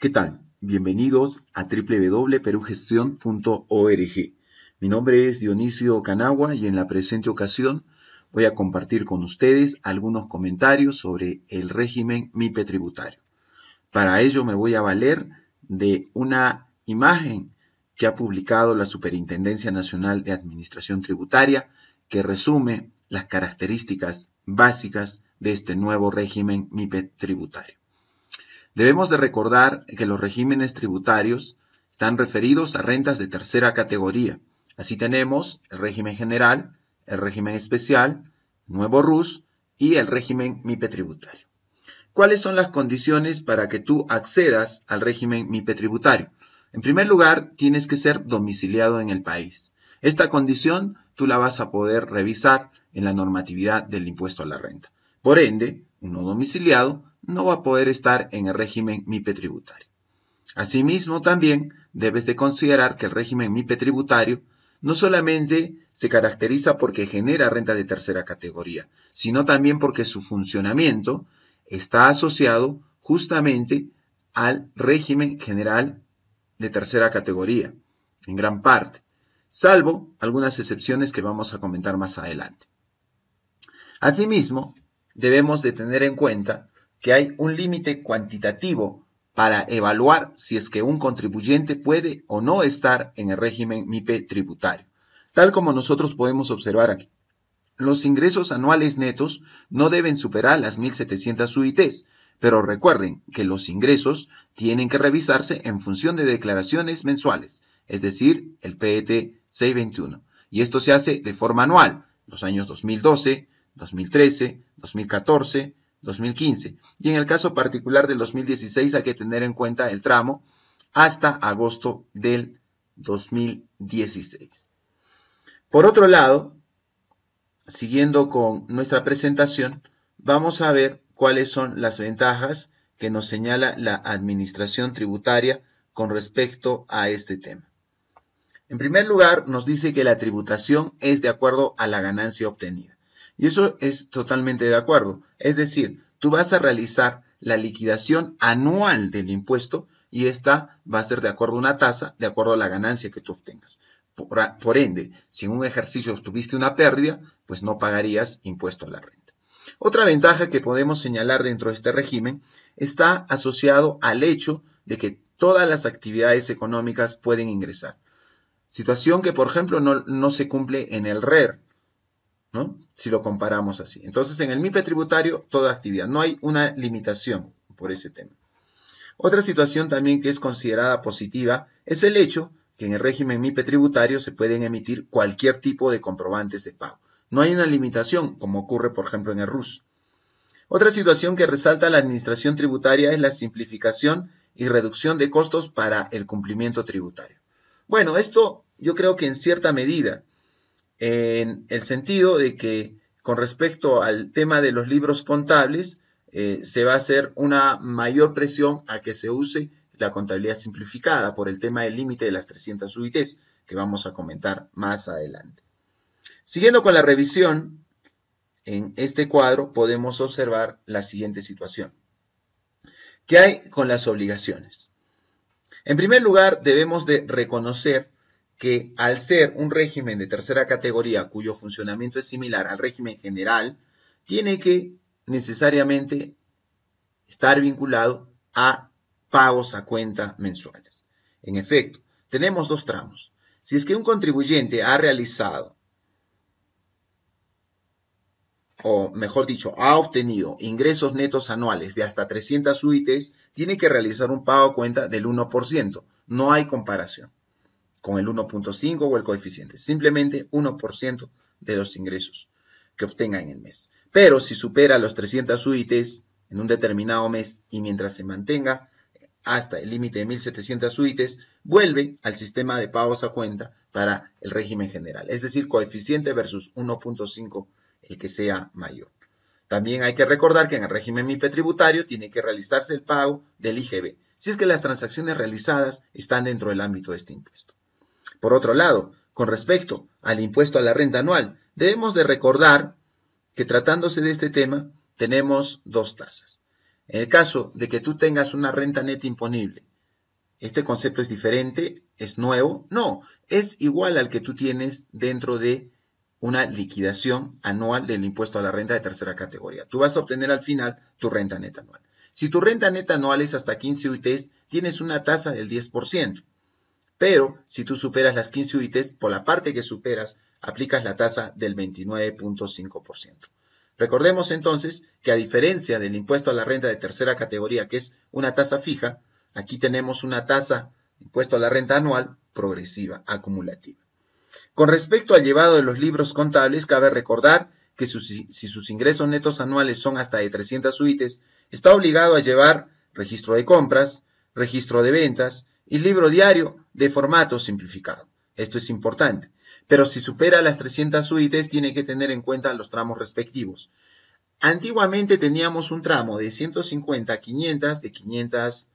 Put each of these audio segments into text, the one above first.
¿Qué tal? Bienvenidos a www.perugestion.org. Mi nombre es Dionisio Canagua y en la presente ocasión voy a compartir con ustedes algunos comentarios sobre el régimen MIPE tributario. Para ello me voy a valer de una imagen que ha publicado la Superintendencia Nacional de Administración Tributaria que resume las características básicas de este nuevo régimen MIPE tributario. Debemos de recordar que los regímenes tributarios están referidos a rentas de tercera categoría. Así tenemos el régimen general, el régimen especial, nuevo RUS y el régimen MIPE tributario. ¿Cuáles son las condiciones para que tú accedas al régimen MIPE tributario? En primer lugar, tienes que ser domiciliado en el país. Esta condición tú la vas a poder revisar en la normatividad del impuesto a la renta. Por ende, un no domiciliado no va a poder estar en el régimen MIPE tributario. Asimismo, también debes de considerar que el régimen MIPE tributario no solamente se caracteriza porque genera renta de tercera categoría, sino también porque su funcionamiento está asociado justamente al régimen general de tercera categoría, en gran parte, salvo algunas excepciones que vamos a comentar más adelante. Asimismo, debemos de tener en cuenta que hay un límite cuantitativo para evaluar si es que un contribuyente puede o no estar en el régimen MIPE tributario. Tal como nosotros podemos observar aquí, los ingresos anuales netos no deben superar las 1.700 UITs, pero recuerden que los ingresos tienen que revisarse en función de declaraciones mensuales, es decir, el PET 621. Y esto se hace de forma anual, los años 2012, 2013, 2014, 2015. Y en el caso particular del 2016 hay que tener en cuenta el tramo hasta agosto del 2016. Por otro lado, siguiendo con nuestra presentación, vamos a ver cuáles son las ventajas que nos señala la administración tributaria con respecto a este tema. En primer lugar, nos dice que la tributación es de acuerdo a la ganancia obtenida. Y eso es totalmente de acuerdo. Es decir, tú vas a realizar la liquidación anual del impuesto y esta va a ser de acuerdo a una tasa, de acuerdo a la ganancia que tú obtengas. Por ende, si en un ejercicio obtuviste una pérdida, pues no pagarías impuesto a la renta. Otra ventaja que podemos señalar dentro de este régimen está asociado al hecho de que todas las actividades económicas pueden ingresar. Situación que, por ejemplo, no se cumple en el RER, ¿no? Si lo comparamos así. Entonces, en el MIPE tributario, toda actividad. No hay una limitación por ese tema. Otra situación también que es considerada positiva es el hecho que en el régimen MIPE tributario se pueden emitir cualquier tipo de comprobantes de pago. No hay una limitación, como ocurre, por ejemplo, en el RUS. Otra situación que resalta la administración tributaria es la simplificación y reducción de costos para el cumplimiento tributario. Bueno, esto yo creo que en cierta medida, en el sentido de que con respecto al tema de los libros contables, se va a hacer una mayor presión a que se use la contabilidad simplificada por el tema del límite de las 300 UITs, que vamos a comentar más adelante. Siguiendo con la revisión, en este cuadro podemos observar la siguiente situación. ¿Qué hay con las obligaciones? En primer lugar, debemos de reconocer que al ser un régimen de tercera categoría cuyo funcionamiento es similar al régimen general, tiene que necesariamente estar vinculado a pagos a cuenta mensuales. En efecto, tenemos dos tramos. Si es que un contribuyente ha realizado, o mejor dicho, ha obtenido ingresos netos anuales de hasta 300 UITs, tiene que realizar un pago a cuenta del 1%. No hay comparación con el 1.5 o el coeficiente, simplemente 1% de los ingresos que obtenga en el mes. Pero si supera los 300 UITs en un determinado mes y mientras se mantenga hasta el límite de 1.700 UITs, vuelve al sistema de pagos a cuenta para el régimen general, es decir, coeficiente versus 1.5, el que sea mayor. También hay que recordar que en el régimen MIPE tributario tiene que realizarse el pago del IGB, si es que las transacciones realizadas están dentro del ámbito de este impuesto. Por otro lado, con respecto al impuesto a la renta anual, debemos de recordar que tratándose de este tema, tenemos dos tasas. En el caso de que tú tengas una renta neta imponible ¿Este concepto es diferente? ¿Es nuevo? No, es igual al que tú tienes dentro de una liquidación anual del impuesto a la renta de tercera categoría. Tú vas a obtener al final tu renta neta anual. Si tu renta neta anual es hasta 15 UITs, tienes una tasa del 10%. Pero si tú superas las 15 UITs, por la parte que superas, aplicas la tasa del 29.5%. Recordemos entonces que a diferencia del impuesto a la renta de tercera categoría, que es una tasa fija, aquí tenemos una tasa de impuesto a la renta anual progresiva, acumulativa. Con respecto al llevado de los libros contables, cabe recordar que si sus ingresos netos anuales son hasta de 300 UITs, está obligado a llevar registro de compras, registro de ventas y libro diario de formato simplificado. Esto es importante. Pero si supera las 300 UITs, tiene que tener en cuenta los tramos respectivos. Antiguamente teníamos un tramo de 150 a 500, de 500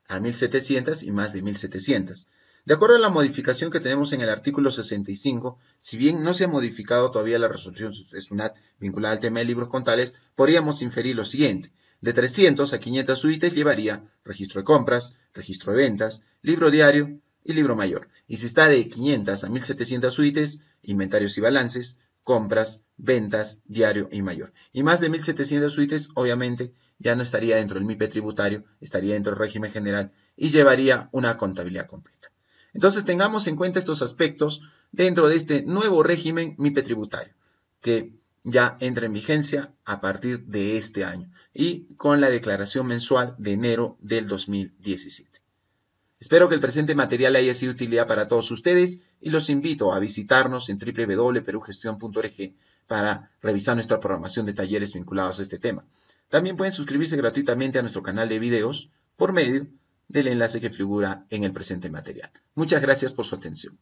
a 1700 y más de 1700. De acuerdo a la modificación que tenemos en el artículo 65, si bien no se ha modificado todavía la resolución SUNAT vinculada al tema de libros contables, podríamos inferir lo siguiente. De 300 a 500 UITs llevaría registro de compras, registro de ventas, libro diario y libro mayor. Y si está de 500 a 1700 UITs, inventarios y balances, compras, ventas, diario y mayor. Y más de 1700 UITs, obviamente, ya no estaría dentro del MIPE tributario, estaría dentro del régimen general y llevaría una contabilidad completa. Entonces tengamos en cuenta estos aspectos dentro de este nuevo régimen MIPE tributario, que ya entra en vigencia a partir de este año y con la declaración mensual de enero del 2017. Espero que el presente material haya sido de utilidad para todos ustedes y los invito a visitarnos en www.perugestion.org para revisar nuestra programación de talleres vinculados a este tema. También pueden suscribirse gratuitamente a nuestro canal de videos por medio del enlace que figura en el presente material. Muchas gracias por su atención.